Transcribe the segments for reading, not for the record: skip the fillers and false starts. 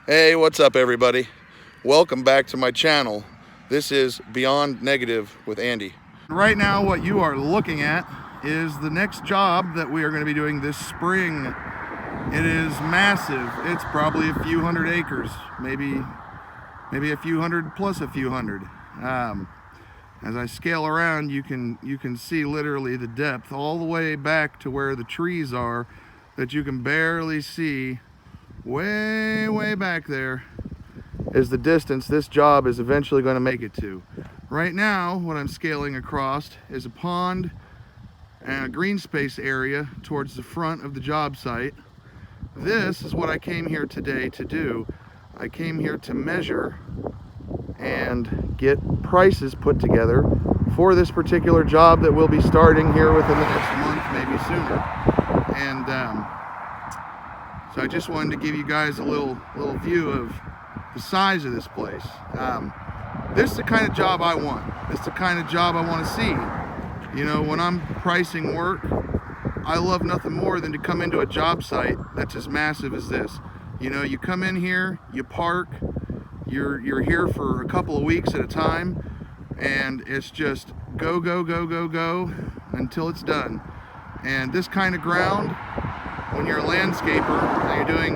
Hey, what's up everybody? Welcome back to my channel. This is Beyond Negative with Andy. Right now what you are looking at is the next job that we are going to be doing this spring. It is massive. It's probably a few hundred acres, maybe a few hundred plus a few hundred. As I scale around, you can see literally the depth all the way back to where the trees are that you can barely see. Way back there is the distance this job is eventually going to make it to. Right now, what I'm scaling across is a pond and a green space area towards the front of the job site. This is what I came here today to do. I came here to measure and get prices put together for this particular job that will be starting here within the next month, maybe sooner. And so I just wanted to give you guys a little view of the size of this place. This is the kind of job I want. This is the kind of job I want to see. You know, when I'm pricing work, I love nothing more than to come into a job site that's as massive as this. You know, you come in here, you park, you're here for a couple of weeks at a time, and it's just go until it's done. And this kind of ground, when you're a landscaper and you're doing,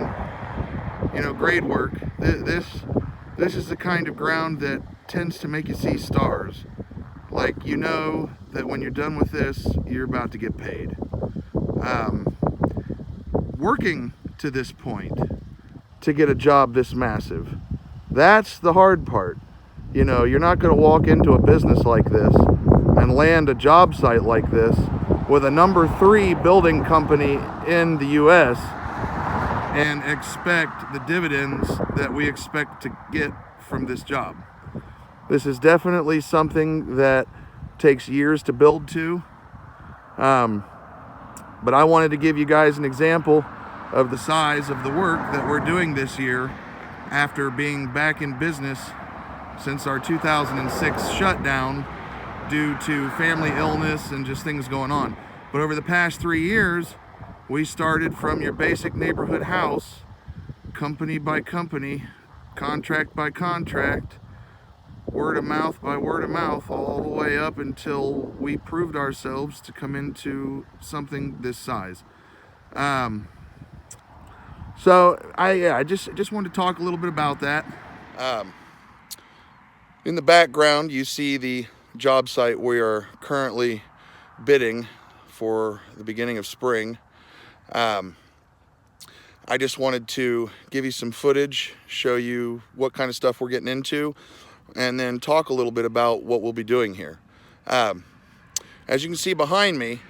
you know, grade work, this is the kind of ground that tends to make you see stars. Like, you know that when you're done with this, you're about to get paid. Working to this point to get a job this massive, that's the hard part. You know, you're not going to walk into a business like this and land a job site like this with a number 3 building company in the US and expect the dividends that we expect to get from this job. This is definitely something that takes years to build to. But I wanted to give you guys an example of the size of the work that we're doing this year after being back in business since our 2006 shutdown due to family illness and just things going on. But over the past 3 years, we started from your basic neighborhood house, company by company, contract by contract, word of mouth by word of mouth, all the way up until we proved ourselves to come into something this size. So I just wanted to talk a little bit about that. In the background, you see the job site we are currently bidding for the beginning of spring. I just wanted to give you some footage, show you what kind of stuff we're getting into, and then talk a little bit about what we'll be doing here. As you can see behind me,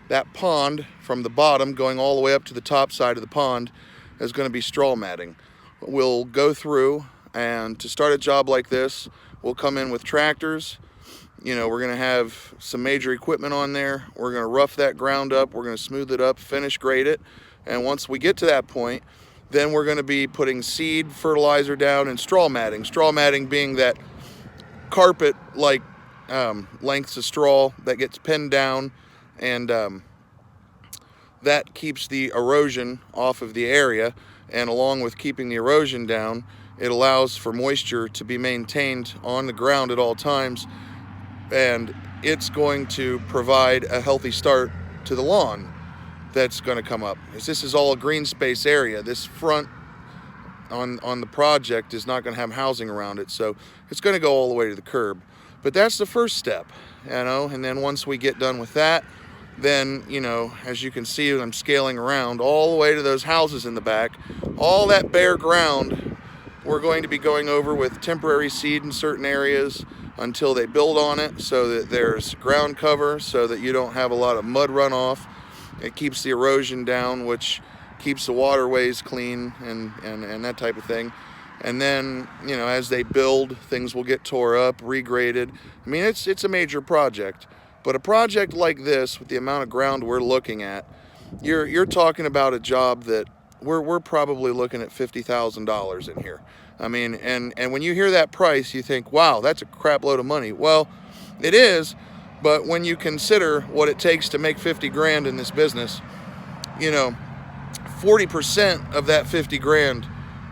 that pond from the bottom going all the way up to the top side of the pond is going to be straw matting. We'll go through, and to start a job like this, we'll come in with tractors. You know, we're going to have some major equipment on there. We're going to rough that ground up. We're going to smooth it up, finish grade it. And once we get to that point, then we're going to be putting seed, fertilizer down, and straw matting. Straw matting being that carpet-like lengths of straw that gets pinned down, and that keeps the erosion off of the area. And along with keeping the erosion down, it allows for moisture to be maintained on the ground at all times, and it's going to provide a healthy start to the lawn that's going to come up. As this is all a green space area, this front on the project is not going to have housing around it, so it's going to go all the way to the curb. But that's the first step, you know. And then once we get done with that, then, you know, as you can see, I'm scaling around all the way to those houses in the back. All that bare ground we're going to be going over with temporary seed in certain areas until they build on it, so that there's ground cover, so that you don't have a lot of mud runoff. It keeps the erosion down, which keeps the waterways clean and that type of thing. And then, you know, as they build, things will get tore up, regraded. I mean, it's a major project. But a project like this, with the amount of ground we're looking at, you're talking about a job that we're probably looking at $50,000 in here. I mean, and when you hear that price, you think, wow, that's a crap load of money. Well, it is, but when you consider what it takes to make 50 grand in this business, you know, 40% of that 50 grand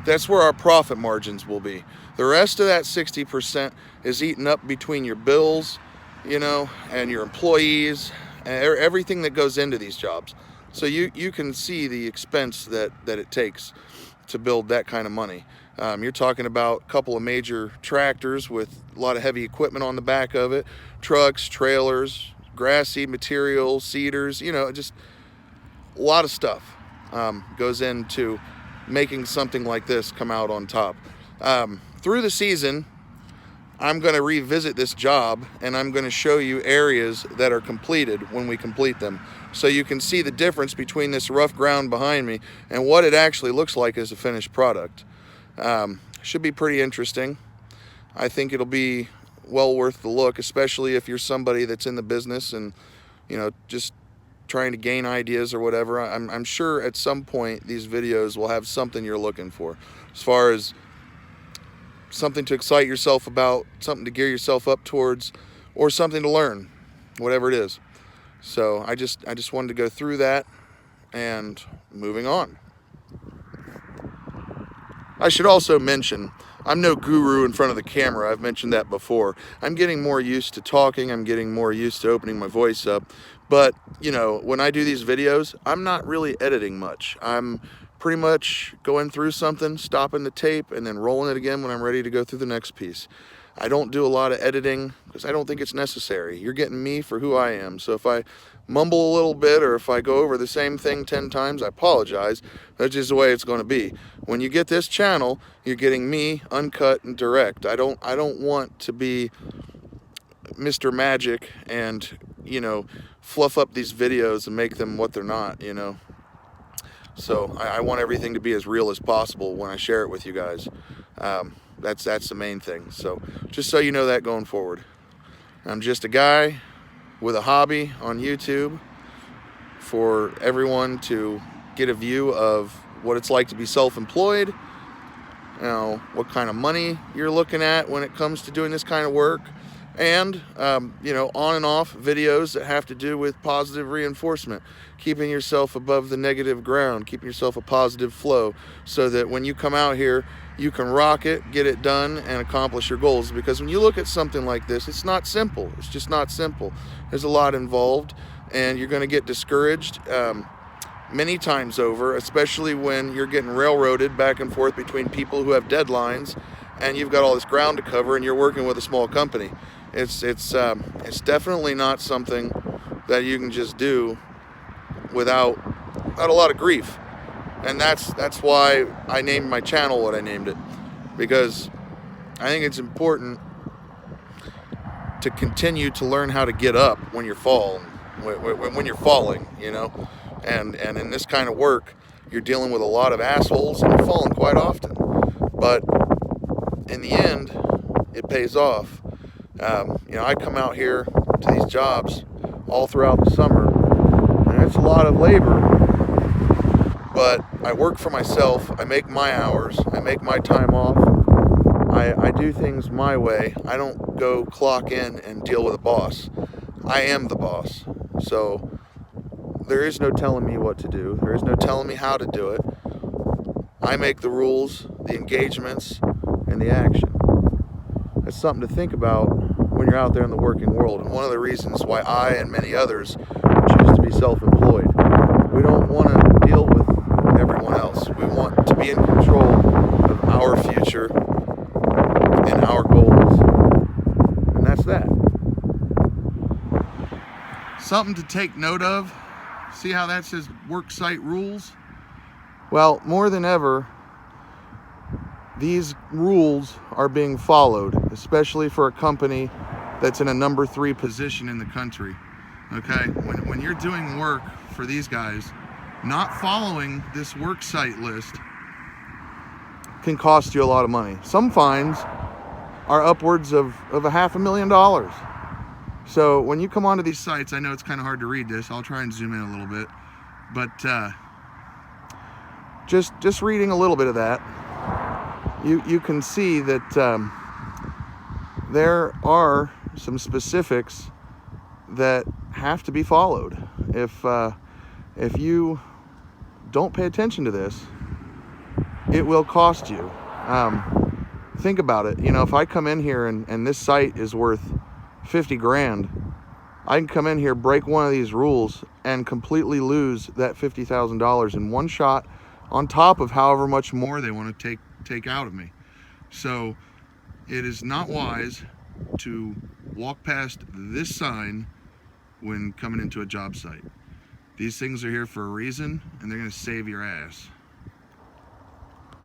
That's where our profit margins will be. The rest of that 60% is eaten up between your bills, you know, and your employees, and everything that goes into these jobs. So you can see the expense that it takes to build that kind of money. You're talking about a couple of major tractors with a lot of heavy equipment on the back of it, trucks, trailers, grass seed material, seeders, you know, just a lot of stuff goes into making something like this come out on top. Through the season, I'm going to revisit this job and I'm going to show you areas that are completed when we complete them, so you can see the difference between this rough ground behind me and what it actually looks like as a finished product. Should be pretty interesting. I think it'll be well worth the look, especially if you're somebody that's in the business and, you know, just trying to gain ideas or whatever. I'm sure at some point these videos will have something you're looking for, as far as something to excite yourself about, something to gear yourself up towards, or something to learn, whatever it is. So I just wanted to go through that, and moving on. I should also mention, I'm no guru in front of the camera. I've mentioned that before. I'm getting more used to talking. I'm getting more used to opening my voice up. But, you know, when I do these videos, I'm not really editing much. I'm pretty much going through something, stopping the tape, and then rolling it again when I'm ready to go through the next piece. I don't do a lot of editing because I don't think it's necessary. You're getting me for who I am. So if I mumble a little bit or if I go over the same thing 10 times, I apologize. That's just the way it's going to be. When you get this channel, you're getting me uncut and direct. I don't want to be Mr. Magic and, you know, fluff up these videos and make them what they're not, you know. So I want everything to be as real as possible when I share it with you guys. That's the main thing. So just so you know that going forward, I'm just a guy with a hobby on YouTube for everyone to get a view of what it's like to be self-employed, you know, what kind of money you're looking at when it comes to doing this kind of work, and you know, on and off videos that have to do with positive reinforcement, keeping yourself above the negative ground, keeping yourself a positive flow, so that when you come out here, you can rock it, get it done, and accomplish your goals. Because when you look at something like this, it's not simple. It's just not simple. There's a lot involved, and you're going to get discouraged many times over, especially when you're getting railroaded back and forth between people who have deadlines, and you've got all this ground to cover, and you're working with a small company. It's definitely not something that you can just do without a lot of grief. And that's why I named my channel what I named it, because I think it's important to continue to learn how to get up when you're when you're falling, you know. And in this kind of work, you're dealing with a lot of assholes and you're falling quite often. But in the end, it pays off. You know, I come out here to these jobs all throughout the summer, and it's a lot of labor. But I work for myself, I make my hours, I make my time off, I do things my way. I don't go clock in and deal with a boss. I am the boss. So there is no telling me what to do. There is no telling me how to do it. I make the rules, the engagements, and the action. That's something to think about when you're out there in the working world. And one of the reasons why I and many others choose to be self-employed. We don't want to deal with everyone else. We want to be in control of our future and our goals. And that's that. Something to take note of. See how that says work site rules? Well, more than ever, these rules are being followed, especially for a company that's in a number 3 position in the country. Okay, when you're doing work for these guys, not following this work site list can cost you a lot of money. Some fines are upwards of $500,000. So when you come onto these sites, I know it's kind of hard to read this. I'll try and zoom in a little bit, but just reading a little bit of that, you can see that there are some specifics that have to be followed. If you don't pay attention to this, it will cost you. Think about it. You know, if I come in here and this site is worth 50 grand, I can come in here, break one of these rules, and completely lose that $50,000 in one shot, on top of however much more they want to take out of me. So it is not wise to walk past this sign when coming into a job site. These things are here for a reason, and they're going to save your ass.